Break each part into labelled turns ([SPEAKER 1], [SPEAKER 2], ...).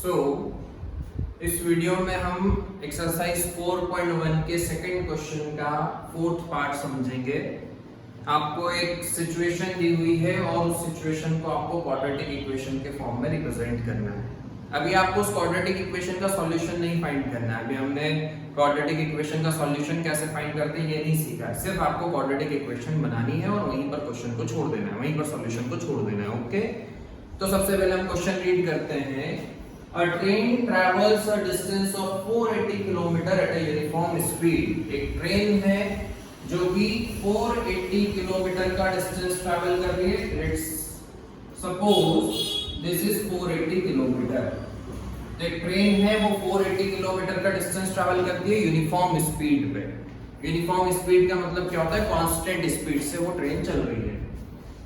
[SPEAKER 1] सो इस वीडियो में हम एक्सरसाइज 4.1 के सेकंड क्वेश्चन का फोर्थ पार्ट समझेंगे। आपको एक सिचुएशन दी हुई है और उस सिचुएशन को आपको क्वाड्रेटिक इक्वेशन के फॉर्म में रिप्रेजेंट करना है। अभी आपको उस क्वाड्रेटिक इक्वेशन का सॉल्यूशन नहीं फाइंड करना है। अभी हमने क्वाड्रेटिक इक्वेशन का सॉल्यूशन कैसे फाइंड करते हैं ये नहीं सीखा है। सिर्फ आपको क्वाड्रेटिक इक्वेशन बनानी है और वहीं पर क्वेश्चन को छोड़ देना है, वहीं पर सॉल्यूशन को छोड़ देना है। ओके, तो सबसे पहले हम क्वेश्चन रीड करते हैं। A train travels a distance of 480 km at a uniform speed। एक ट्रेन है जो कि 480 किलोमीटर का डिस्टेंस ट्रैवल कर रही है। Let's suppose this is 480 kilometre. एक ट्रेन है वो 480 किलोमीटर का डिस्टेंस ट्रैवल करती है यूनिफॉर्म स्पीड पे। यूनिफॉर्म स्पीड का मतलब क्या होता है? कांस्टेंट स्पीड से वो ट्रेन चल रही है।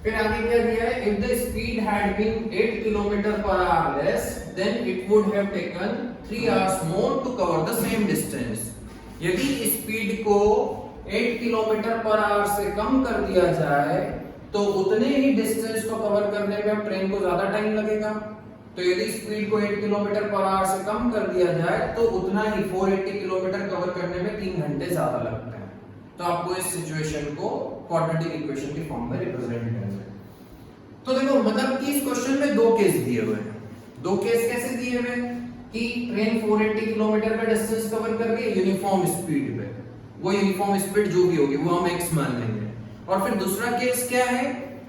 [SPEAKER 1] फिर आगे क्या दिया है? If the speed had been 8 km/h less, then it would have taken 3 hours more to cover the same distance। यदि स्पीड को 8 km/h से कम कर दिया जाए तो उतने ही डिस्टेंस को कवर करने में अब ट्रेन को ज्यादा टाइम लगेगा। तो यदि स्पीड को 8 km/h से कम कर दिया जाए तो उतना ही 480 किलोमीटर कवर करने में 3 घंटे ज्यादा लगते हैं। तो आपको इस सिचुएशन को क्वाड्रेटिक इक्वेशन के फॉर्म में रिप्रेजेंट करना है। तो देखो मतलब कि इस क्वेश्चन में दो केस दिए हुए हैं। दो केस कैसे दिए हुए हैं कि ट्रेन 480 किलोमीटर का डिस्टेंस कवर कर रही है यूनिफॉर्म स्पीड पे। वो यूनिफॉर्म स्पीड जो भी होगी वो हम x मान लेंगे। और फिर दूसरा केस क्या है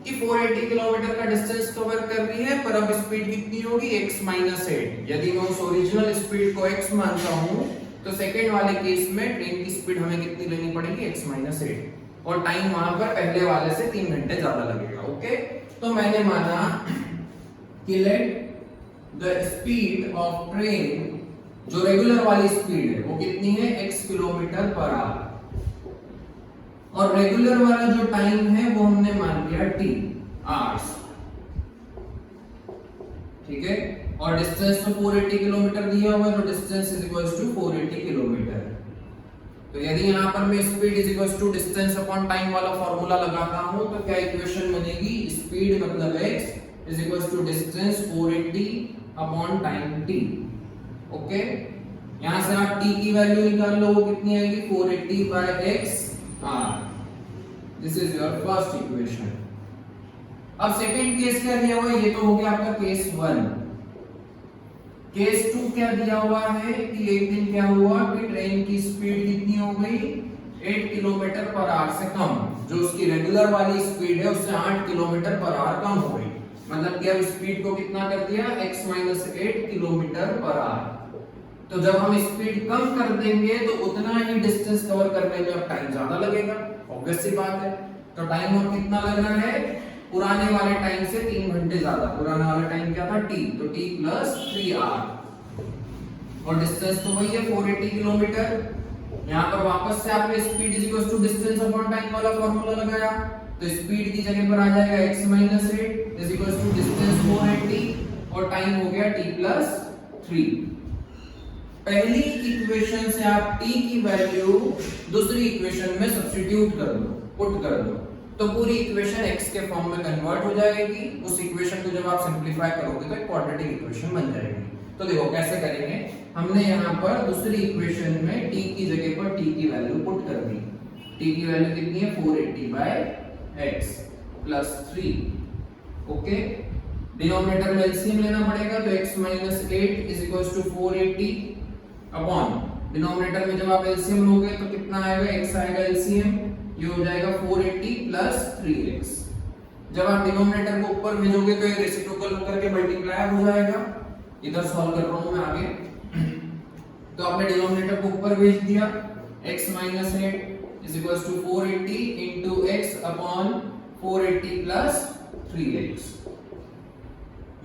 [SPEAKER 1] कि 480 किलोमीटर का डिस्टेंस कवर कर रही है पर अब स्पीड कितनी होगी? x - 8। यदि मैं उस ओरिजिनल स्पीड को x मानता हूं तो सेकंड वाले केस में ट्रेन की स्पीड हमें कितनी लेनी पड़ेगी? x - 8। और टाइम वहां पर पहले वाले से 3 घंटे ज्यादा लगेगा। ओके, तो मैंने माना कि let the speed of train, जो रेगुलर वाली स्पीड है वो कितनी है? x km/h। और रेगुलर वाला जो टाइम है वो हमने मान लिया t आवर्स। ठीक है, और डिस्टेंस तो 480 किलोमीटर दिया हुआ है तो distance is equals to 480 kilometre. तो यदि यहां पर मैं speed is equals to distance upon time वाला फार्मूला लगाता हूं तो क्या इक्वेशन बनेगी? स्पीड मतलब x is equals to distance 480 upon time t। Okay, यहां से आप t की वैल्यू निकाल लो, वो कितनी आएगी? 480/x r। This is your first equation. अब सेकंड केस क्या दिया हुआ है? ये तो हो गया आपका केस 1। केस 2 क्या दिया हुआ है कि एक दिन क्या हुआ कि ट्रेन की स्पीड कितनी हो गई? 8 km/h से कम। जो उसकी रेगुलर वाली स्पीड है उससे 8 km/h कम हो गई। मतलब कि अब स्पीड को कितना कर दिया? x - 8 km/h। तो जब हम स्पीड कम कर देंगे तो उतना ही डिस्टेंस कवर करने में अब टाइम ज्यादा लगेगा। ऑब्वियस सी बात है। तो टाइम और कितना लग रहा है? पुराने वाले टाइम से 3 घंटे ज्यादा। पुराना वाला टाइम क्या था? t, तो t + 3r। और डिस्टेंस तो वही है 480 किलोमीटर। यहां पर वापस से आपने speed is equal to distance upon time वाला फार्मूला लगाया तो स्पीड की जगह पर आ जाएगा x - 8 is equal to distance 480 और टाइम हो गया t + 3। पहली इक्वेशन से आप t की वैल्यू दूसरी इक्वेशन में सब्स्टिट्यूट कर दो, पुट कर दो, तो पूरी इक्वेशन x के फॉर्म में कन्वर्ट हो जाएगी। उस इक्वेशन को जब आप सिंपलीफाई करोगे तो एक क्वाड्रेटिक इक्वेशन बन जाएगी। तो देखो कैसे करेंगे। हमने यहाँ पर दूसरी इक्वेशन में t की जगह पर t की वैल्यू पुट कर दी। t की वैल्यू कितनी है? 480/x + 3। ओके, डिनोमिनेटर में एलसीएम लेना पड़ेगा तो x - 8 is equals to 480 upon denominator में जब आप एलसीएम लोगे तो कितना आएगा? x आएगा एलसीएम, ये हो जाएगा 480 + 3x। जब आप डिनोमिनेटर को ऊपर भेजोगे तो ये रेसिप्रोकल होकर के मल्टीप्लाई हो जाएगा। इधर सॉल्व कर रहा हूं मैं आगे। तो आपने डिनोमिनेटर को ऊपर भेज दिया। x - 8 is equals to 480 into x upon 480 + 3x।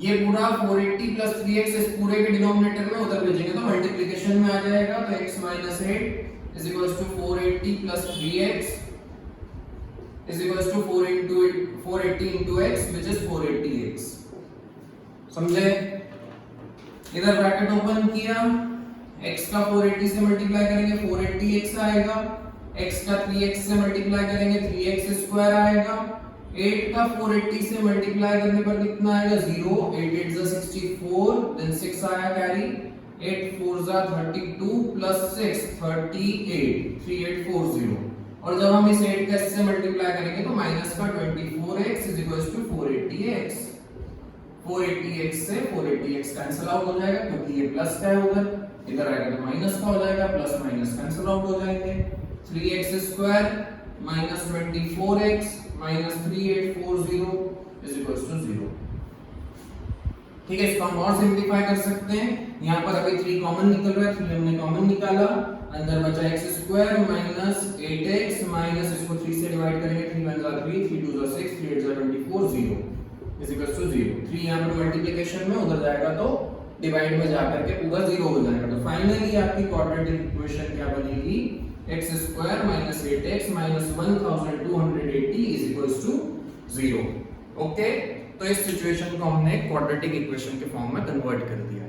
[SPEAKER 1] ये पूरा 480 + 3x इस पूरे के डिनोमिनेटर में उधर भेजेंगे तो मल्टीप्लिकेशन में आ जाएगा। तो x - 8 is equals to 480 + 3x is equals to 480 into x which is 480x। समझे? इधर ब्रैकेट ओपन किया, x का 480 से मल्टीप्लाई करेंगे 480x आएगा, x का 3x से मल्टीप्लाई करेंगे 3x² आएगा, 8 का 480 से मल्टीप्लाई करने पर कितना आएगा 0, 8 8 जा 64, देन 6 आया कैरी, 8 4 जा 32 प्लस 6 38, 3840। और जब हम इस 8 का इससे मल्टीप्लाई करेंगे तो माइनस का 24x is equals to 480x। 480x से 480x कैंसिल आउट हो जाएगा क्योंकि ये प्लस का है उधर, इधर आएगा तो माइनस का हो जाएगा, प्लस माइनस कैंसिल आउट हो जाएंगे। 3x square minus 24x minus 3840 is equals to 0। ठीक है, इसको हम और सिंपलीफाई कर सकते हैं। यहाँ पर अभी 3 कॉमन निकल रहा है, 3 हमने कॉमन निकाला, अंदर बचा x square minus 8x minus इसको 3 से डिवाइड करेंगे, 3 1 जा 3, 3 2 जा 6, 3 8 जा 24, 0 इज इक्वल्स टू 0। 3 यहाँ पर मल्टीप्लिकेशन में, उधर जाएगा तो डिवाइड में जाकर के पूरा 0 हो जाएगा। तो फाइनली आपकी क्वाड्रेटिक इक्वेशन क्या बनेगी, x square minus 8x minus 1280 is equals to 0। Okay, तो इस सिचुएशन को हमने क्वाड्रेटिक इक्वेशन के फॉर्म में कन्वर्ट कर दिया।